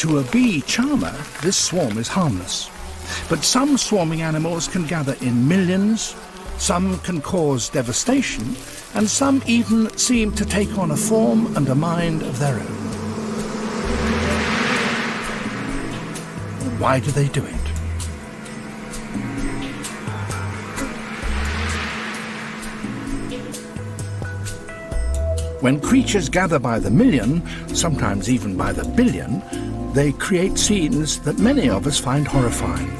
To a bee charmer, this swarm is harmless. But some swarming animals can gather in millions, some can cause devastation, and some even seem to take on a form and a mind of their own. Why do they do it? When creatures gather by the million, sometimes even by the billion, they create scenes that many of us find horrifying.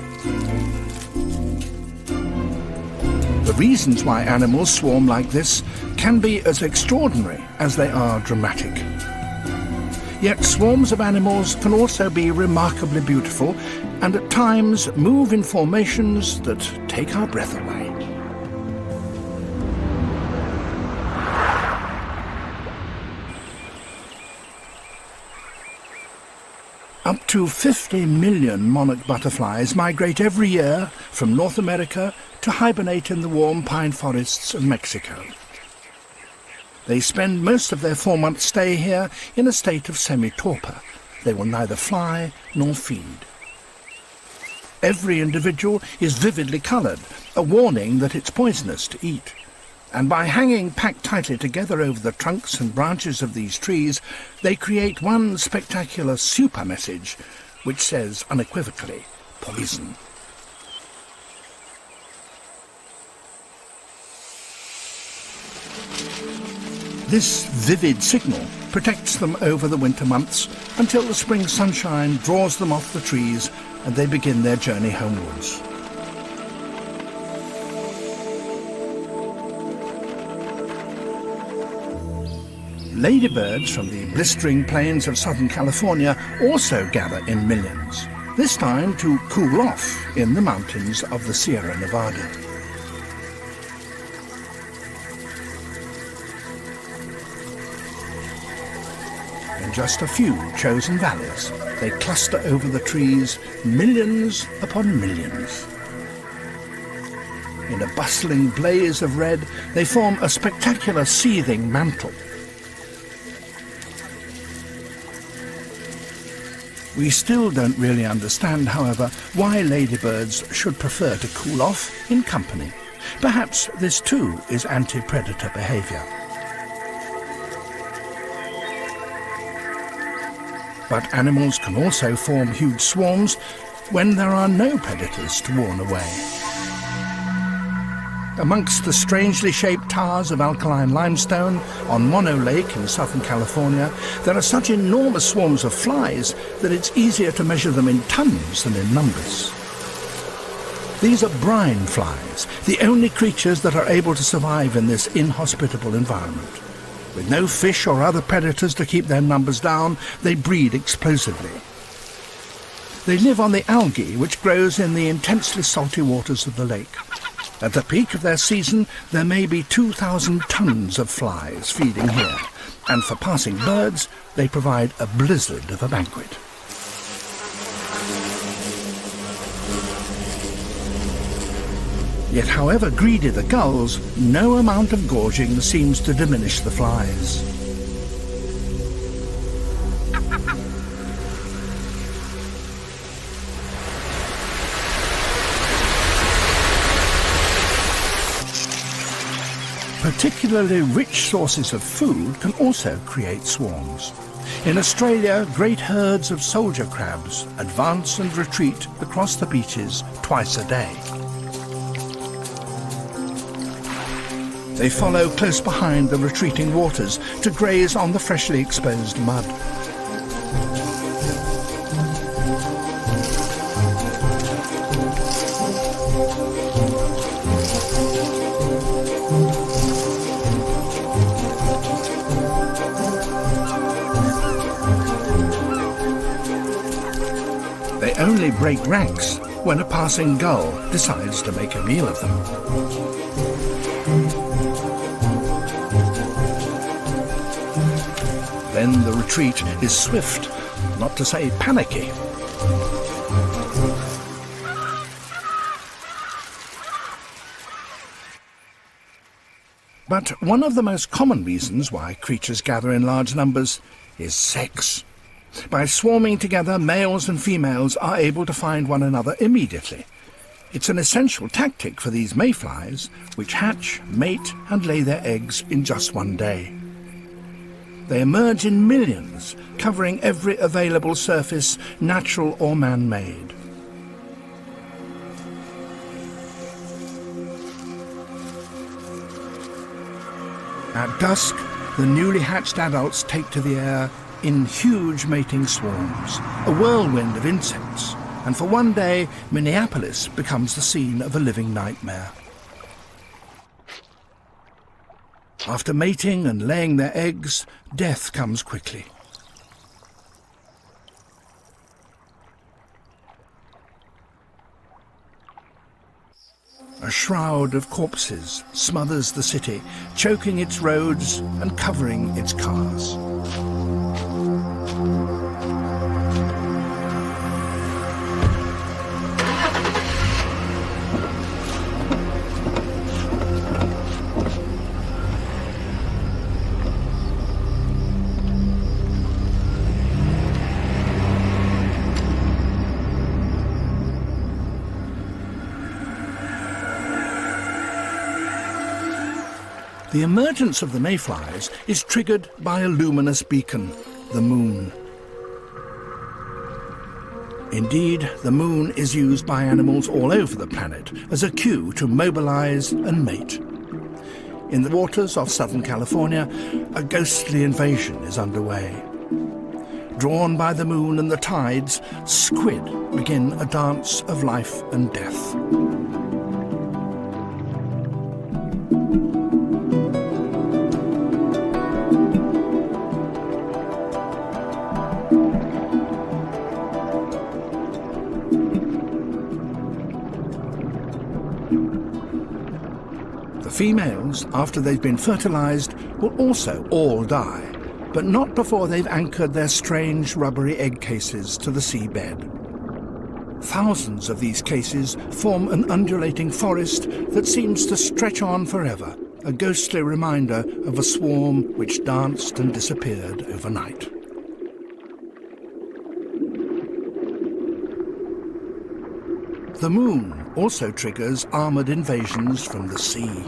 The reasons why animals swarm like this can be as extraordinary as they are dramatic. Yet swarms of animals can also be remarkably beautiful and at times move in formations that take our breath away. Up to 50 million monarch butterflies migrate every year from North America to hibernate in the warm pine forests of Mexico. They spend most of their 4-month stay here in a state of semi-torpor. They will neither fly nor feed. Every individual is vividly coloured, a warning that it's poisonous to eat. And by hanging packed tightly together over the trunks and branches of these trees, they create one spectacular super message which says unequivocally, poison. This vivid signal protects them over the winter months until the spring sunshine draws them off the trees and they begin their journey homewards. Ladybirds from the blistering plains of Southern California also gather in millions, this time to cool off in the mountains of the Sierra Nevada. In just a few chosen valleys, they cluster over the trees, millions upon millions. In a bustling blaze of red, they form a spectacular seething mantle. We still don't really understand, however, why ladybirds should prefer to cool off in company. Perhaps this too is anti-predator behaviour. But animals can also form huge swarms when there are no predators to warn away. Amongst the strangely shaped towers of alkaline limestone on Mono Lake in Southern California, there are such enormous swarms of flies that it's easier to measure them in tons than in numbers. These are brine flies, the only creatures that are able to survive in this inhospitable environment. With no fish or other predators to keep their numbers down, they breed explosively. They live on the algae which grows in the intensely salty waters of the lake. At the peak of their season, there may be 2,000 tons of flies feeding here, and for passing birds, they provide a blizzard of a banquet. Yet however greedy the gulls, no amount of gorging seems to diminish the flies. Particularly rich sources of food can also create swarms. In Australia, great herds of soldier crabs advance and retreat across the beaches twice a day. They follow close behind the retreating waters to graze on the freshly exposed mud. They only break ranks when a passing gull decides to make a meal of them. Then the retreat is swift, not to say panicky. But one of the most common reasons why creatures gather in large numbers is sex. By swarming together, males and females are able to find one another immediately. It's an essential tactic for these mayflies, which hatch, mate and lay their eggs in just one day. They emerge in millions, covering every available surface, natural or man-made. At dusk, the newly hatched adults take to the air in huge mating swarms, a whirlwind of insects, and for one day, Minneapolis becomes the scene of a living nightmare. After mating and laying their eggs, death comes quickly. A shroud of corpses smothers the city, choking its roads and covering its cars. The emergence of the mayflies is triggered by a luminous beacon, the moon. Indeed, the moon is used by animals all over the planet as a cue to mobilize and mate. In the waters of Southern California, a ghostly invasion is underway. Drawn by the moon and the tides, squid begin a dance of life and death. The females, after they've been fertilized, will also all die, but not before they've anchored their strange rubbery egg cases to the seabed. Thousands of these cases form an undulating forest that seems to stretch on forever, a ghostly reminder of a swarm which danced and disappeared overnight. The moon also triggers armoured invasions from the sea.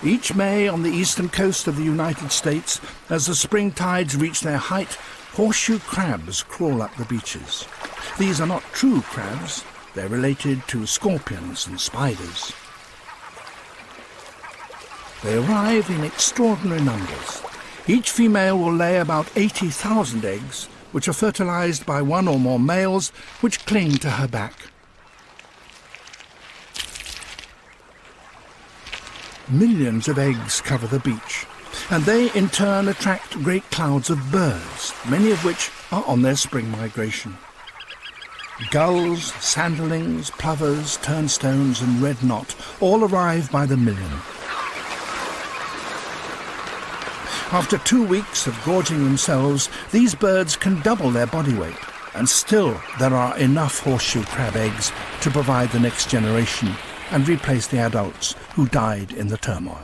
Each May on the eastern coast of the United States, as the spring tides reach their height, horseshoe crabs crawl up the beaches. These are not true crabs, they're related to scorpions and spiders. They arrive in extraordinary numbers. Each female will lay about 80,000 eggs, which are fertilized by one or more males, which cling to her back. Millions of eggs cover the beach, and they in turn attract great clouds of birds, many of which are on their spring migration. Gulls, sanderlings, plovers, turnstones and red knot all arrive by the million. After 2 weeks of gorging themselves, these birds can double their body weight, and still there are enough horseshoe crab eggs to provide the next generation and replace the adults who died in the turmoil.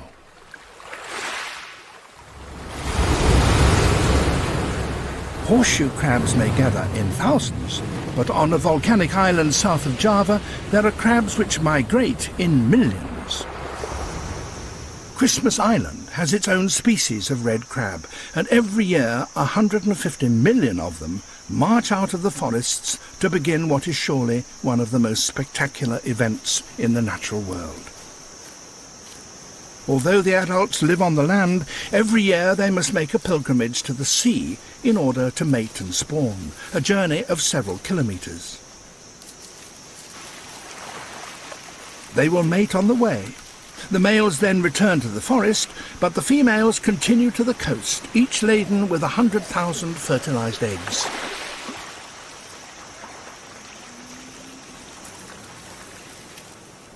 Horseshoe crabs may gather in thousands, but on a volcanic island south of Java, there are crabs which migrate in millions. Christmas Island has its own species of red crab, and every year 150 million of them march out of the forests to begin what is surely one of the most spectacular events in the natural world. Although the adults live on the land, every year they must make a pilgrimage to the sea in order to mate and spawn, a journey of several kilometres. They will mate on the way. The males then return to the forest, but the females continue to the coast, each laden with 100,000 fertilized eggs.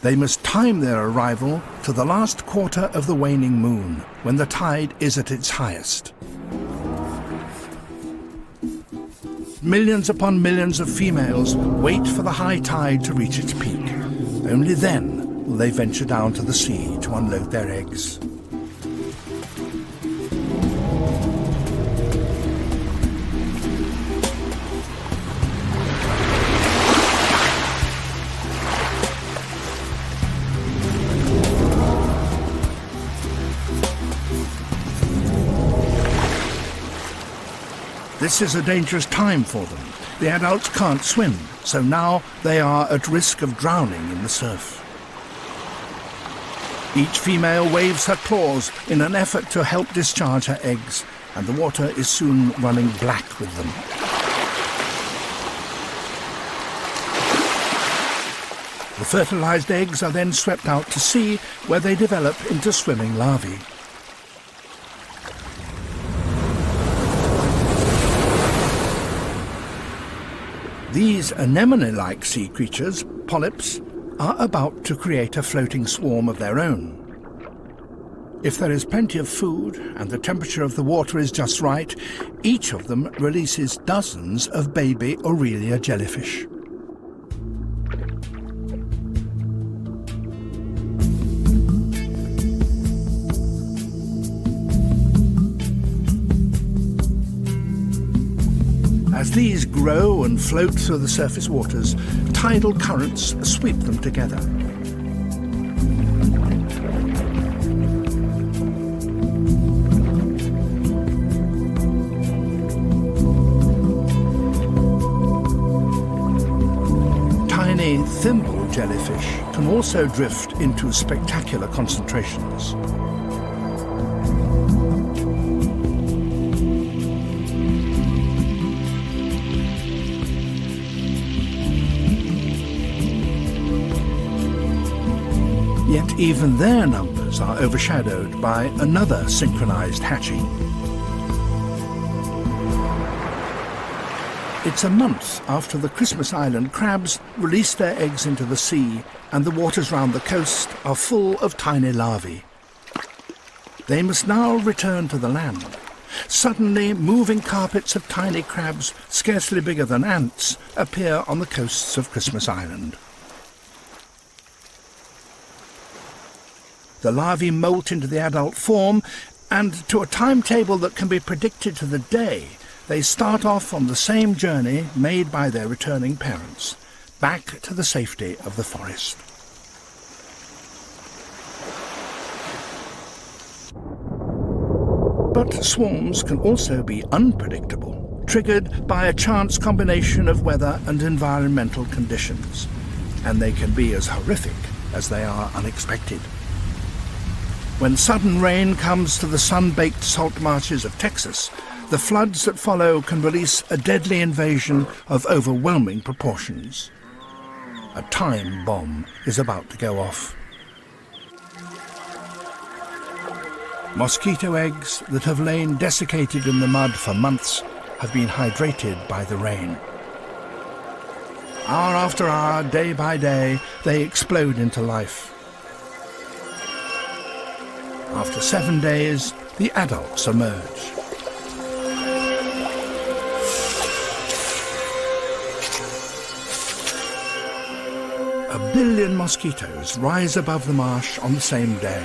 They must time their arrival to the last quarter of the waning moon, when the tide is at its highest. Millions upon millions of females wait for the high tide to reach its peak. Only then will they venture down to the sea to unload their eggs. This is a dangerous time for them. The adults can't swim, so now they are at risk of drowning in the surf. Each female waves her claws in an effort to help discharge her eggs, and the water is soon running black with them. The fertilized eggs are then swept out to sea, where they develop into swimming larvae. These anemone-like sea creatures, polyps, are about to create a floating swarm of their own. If there is plenty of food and the temperature of the water is just right, each of them releases dozens of baby Aurelia jellyfish. As these grow and float through the surface waters, tidal currents sweep them together. Tiny thimble jellyfish can also drift into spectacular concentrations. Yet even their numbers are overshadowed by another synchronized hatching. It's a month after the Christmas Island crabs release their eggs into the sea, and the waters round the coast are full of tiny larvae. They must now return to the land. Suddenly, moving carpets of tiny crabs, scarcely bigger than ants, appear on the coasts of Christmas Island. The larvae molt into the adult form, and to a timetable that can be predicted to the day, they start off on the same journey made by their returning parents, back to the safety of the forest. But swarms can also be unpredictable, triggered by a chance combination of weather and environmental conditions, and they can be as horrific as they are unexpected. When sudden rain comes to the sun-baked salt marshes of Texas, the floods that follow can release a deadly invasion of overwhelming proportions. A time bomb is about to go off. Mosquito eggs that have lain desiccated in the mud for months have been hydrated by the rain. Hour after hour, day by day, they explode into life. After 7 days, the adults emerge. A billion mosquitoes rise above the marsh on the same day.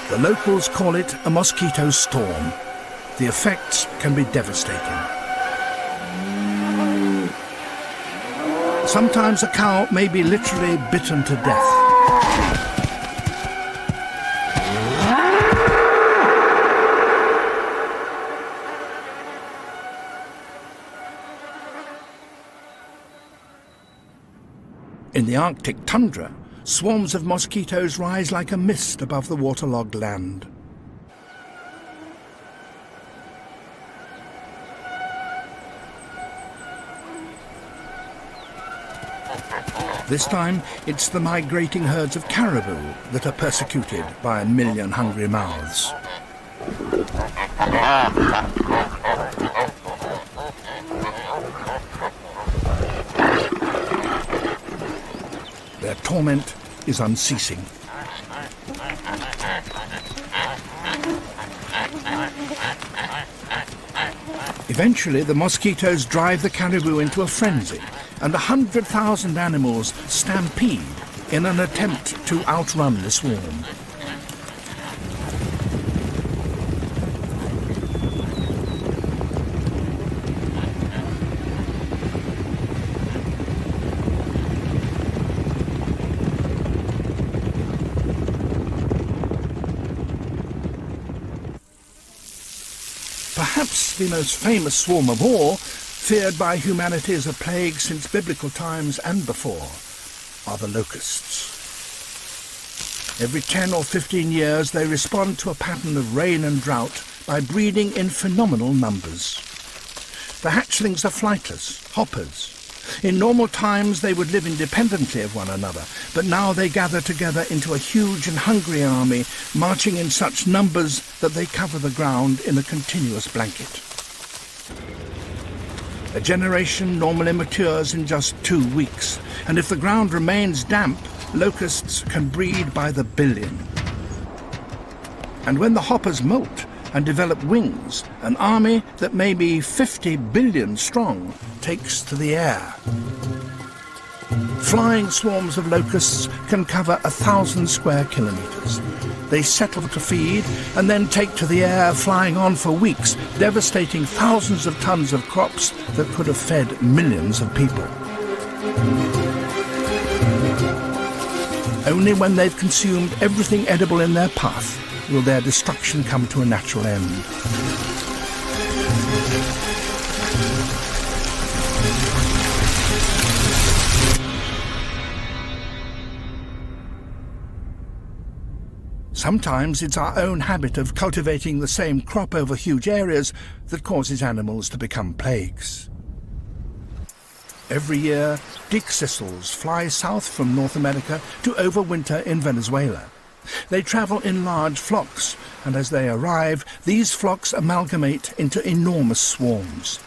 The locals call it a mosquito storm. The effects can be devastating. Sometimes a cow may be literally bitten to death. In the Arctic tundra, swarms of mosquitoes rise like a mist above the waterlogged land. This time, it's the migrating herds of caribou that are persecuted by a million hungry mouths. Their torment is unceasing. Eventually, the mosquitoes drive the caribou into a frenzy, and 100,000 animals stampede in an attempt to outrun the swarm. perhaps the most famous swarm of all, feared by humanity as a plague since biblical times and before, are the locusts. Every 10 or 15 years they respond to a pattern of rain and drought by breeding in phenomenal numbers. The hatchlings are flightless, hoppers. In normal times they would live independently of one another, but now they gather together into a huge and hungry army, marching in such numbers that they cover the ground in a continuous blanket. A generation normally matures in just 2 weeks, and if the ground remains damp, locusts can breed by the billion. And when the hoppers molt and develop wings, an army that may be 50 billion strong takes to the air. Flying swarms of locusts can cover 1,000 square kilometres. They settle to feed and then take to the air, flying on for weeks, devastating thousands of tons of crops that could have fed millions of people. Only when they've consumed everything edible in their path will their destruction come to a natural end. Sometimes it's our own habit of cultivating the same crop over huge areas that causes animals to become plagues. Every year, dickcissels fly south from North America to overwinter in Venezuela. They travel in large flocks, and as they arrive, these flocks amalgamate into enormous swarms.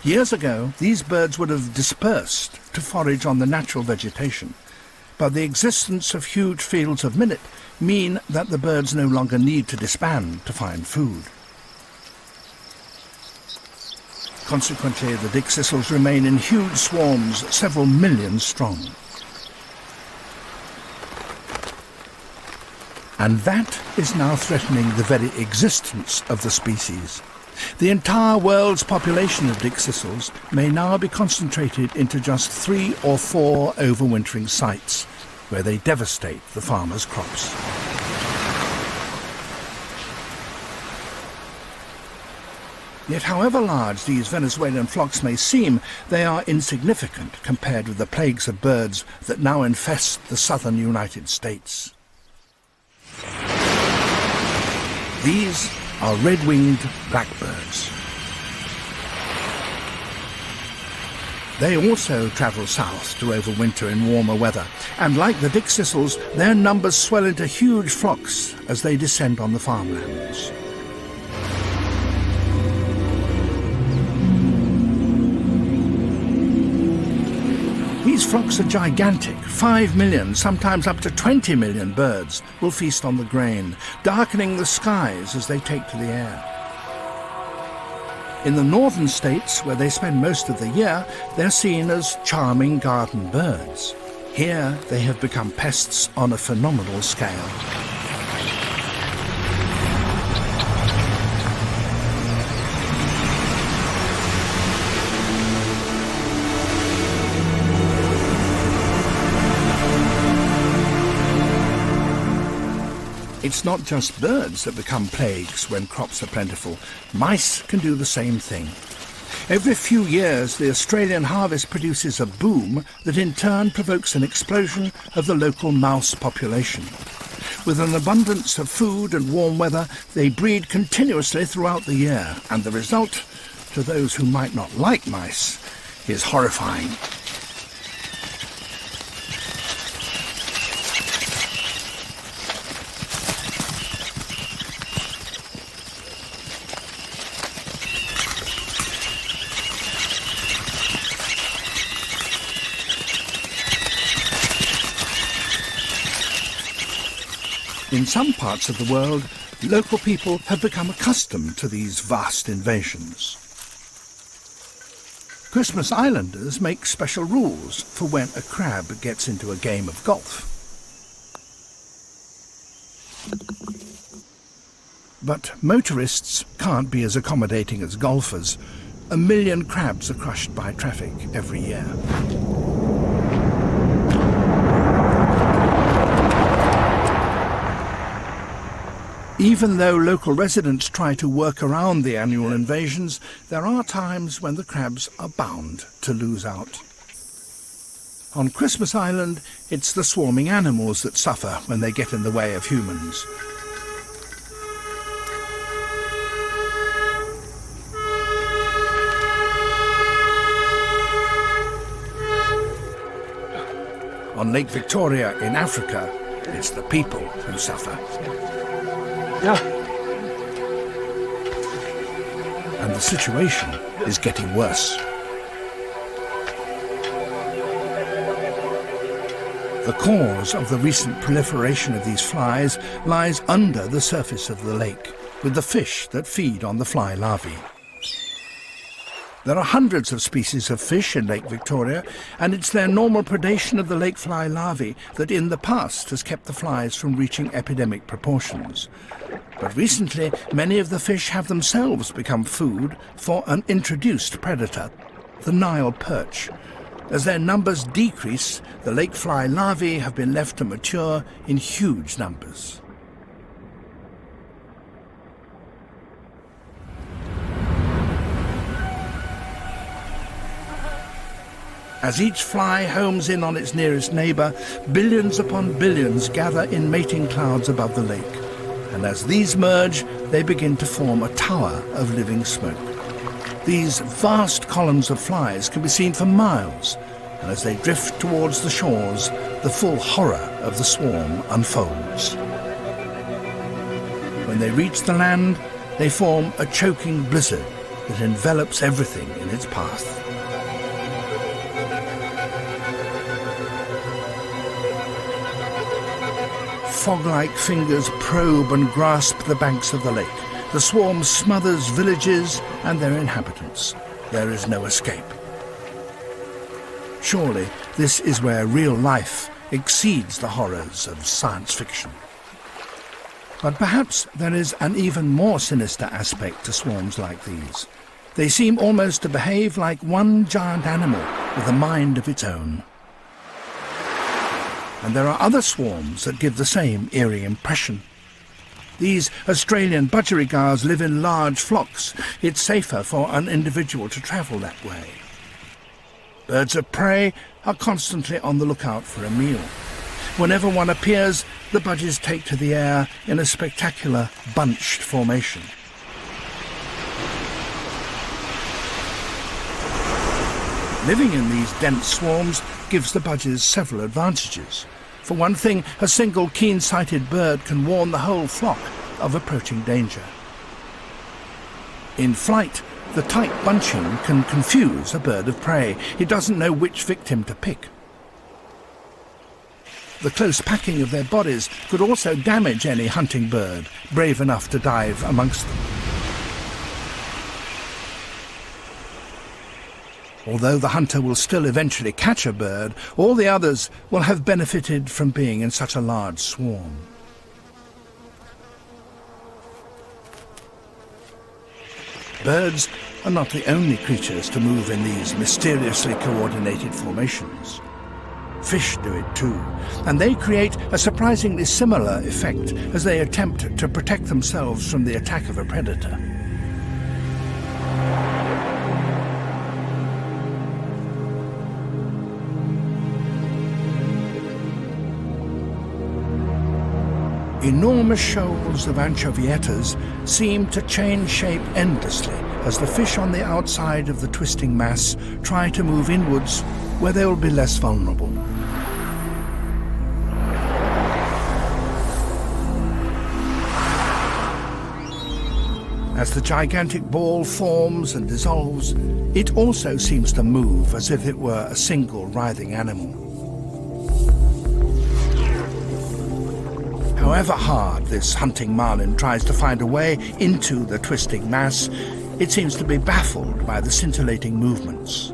Years ago, these birds would have dispersed to forage on the natural vegetation, but the existence of huge fields of millet mean that the birds no longer need to disband to find food. Consequently, the dickcissels remain in huge swarms, several million strong. And that is now threatening the very existence of the species. The entire world's population of dickcissels may now be concentrated into just 3 or 4 overwintering sites, where they devastate the farmers' crops. Yet however large these Venezuelan flocks may seem, they are insignificant compared with the plagues of birds that now infest the southern United States. These are red-winged blackbirds. They also travel south to overwinter in warmer weather, and like the dickcissels, their numbers swell into huge flocks as they descend on the farmlands. These flocks are gigantic. 5 million, sometimes up to 20 million birds will feast on the grain, darkening the skies as they take to the air. In the northern states, where they spend most of the year, they're seen as charming garden birds. Here, they have become pests on a phenomenal scale. It's not just birds that become plagues when crops are plentiful. Mice can do the same thing. Every few years, the Australian harvest produces a boom that in turn provokes an explosion of the local mouse population. With an abundance of food and warm weather, they breed continuously throughout the year, and the result, to those who might not like mice, is horrifying. In some parts of the world, local people have become accustomed to these vast invasions. Christmas Islanders make special rules for when a crab gets into a game of golf. But motorists can't be as accommodating as golfers. 1 million crabs are crushed by traffic every year. Even though local residents try to work around the annual invasions, there are times when the crabs are bound to lose out. On Christmas Island, it's the swarming animals that suffer when they get in the way of humans. On Lake Victoria in Africa, it's the people who suffer. Yeah. And the situation is getting worse. The cause of the recent proliferation of these flies lies under the surface of the lake, with the fish that feed on the fly larvae. There are hundreds of species of fish in Lake Victoria, and it's their normal predation of the lake fly larvae that in the past has kept the flies from reaching epidemic proportions. But recently, many of the fish have themselves become food for an introduced predator, the Nile perch. As their numbers decrease, the lake fly larvae have been left to mature in huge numbers. As each fly homes in on its nearest neighbour, billions upon billions gather in mating clouds above the lake. And as these merge, they begin to form a tower of living smoke. These vast columns of flies can be seen for miles, and as they drift towards the shores, the full horror of the swarm unfolds. When they reach the land, they form a choking blizzard that envelops everything in its path. Fog-like fingers probe and grasp the banks of the lake. The swarm smothers villages and their inhabitants. There is no escape. Surely this is where real life exceeds the horrors of science fiction. But perhaps there is an even more sinister aspect to swarms like these. They seem almost to behave like one giant animal with a mind of its own. And there are other swarms that give the same eerie impression. These Australian budgerigars live in large flocks. It's safer for an individual to travel that way. Birds of prey are constantly on the lookout for a meal. Whenever one appears, the budgies take to the air in a spectacular bunched formation. Living in these dense swarms gives the budgies several advantages. For one thing, a single keen-sighted bird can warn the whole flock of approaching danger. In flight, the tight bunching can confuse a bird of prey. It doesn't know which victim to pick. The close packing of their bodies could also damage any hunting bird brave enough to dive amongst them. Although the hunter will still eventually catch a bird, all the others will have benefited from being in such a large swarm. Birds are not the only creatures to move in these mysteriously coordinated formations. Fish do it too, and they create a surprisingly similar effect as they attempt to protect themselves from the attack of a predator. Enormous shoals of anchovietas seem to change shape endlessly as the fish on the outside of the twisting mass try to move inwards where they will be less vulnerable. As the gigantic ball forms and dissolves, it also seems to move as if it were a single writhing animal. However hard this hunting marlin tries to find a way into the twisting mass, it seems to be baffled by the scintillating movements.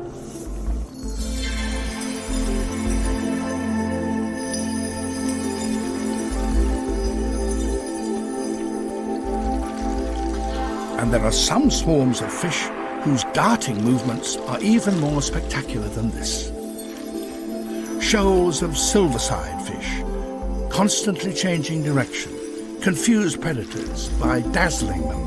And there are some swarms of fish whose darting movements are even more spectacular than this. Shoals of silverside fish, constantly changing direction, confuse predators by dazzling them.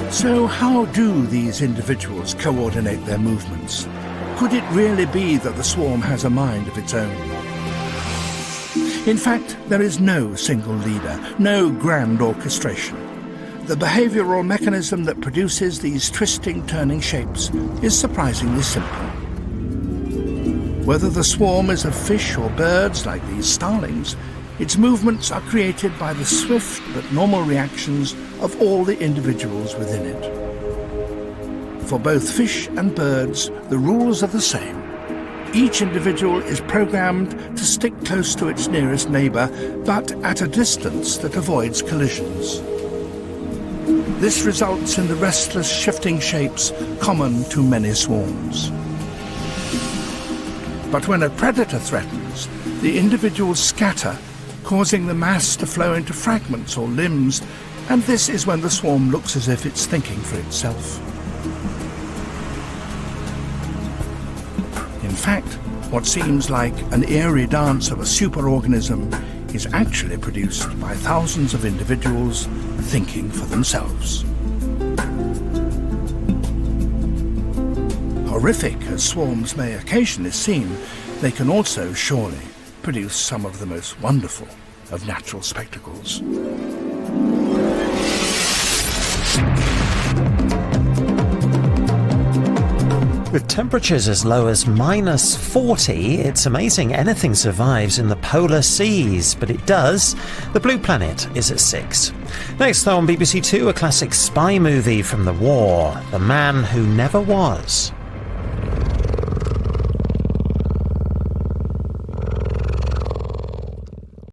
So how do these individuals coordinate their movements? Could it really be that the swarm has a mind of its own? In fact, there is no single leader, no grand orchestration. The behavioural mechanism that produces these twisting, turning shapes is surprisingly simple. Whether the swarm is of fish or birds like these starlings, its movements are created by the swift but normal reactions of all the individuals within it. For both fish and birds, the rules are the same. Each individual is programmed to stick close to its nearest neighbour, but at a distance that avoids collisions. This results in the restless, shifting shapes common to many swarms. But when a predator threatens, the individuals scatter, causing the mass to flow into fragments or limbs, and this is when the swarm looks as if it's thinking for itself. In fact, what seems like an eerie dance of a superorganism is actually produced by thousands of individuals thinking for themselves. Horrific as swarms may occasionally seem, they can also surely produce some of the most wonderful of natural spectacles. With temperatures as low as -40, it's amazing anything survives in the polar seas, but it does. The Blue Planet is at 6. Next though on BBC Two, a classic spy movie from the war, The Man Who Never Was.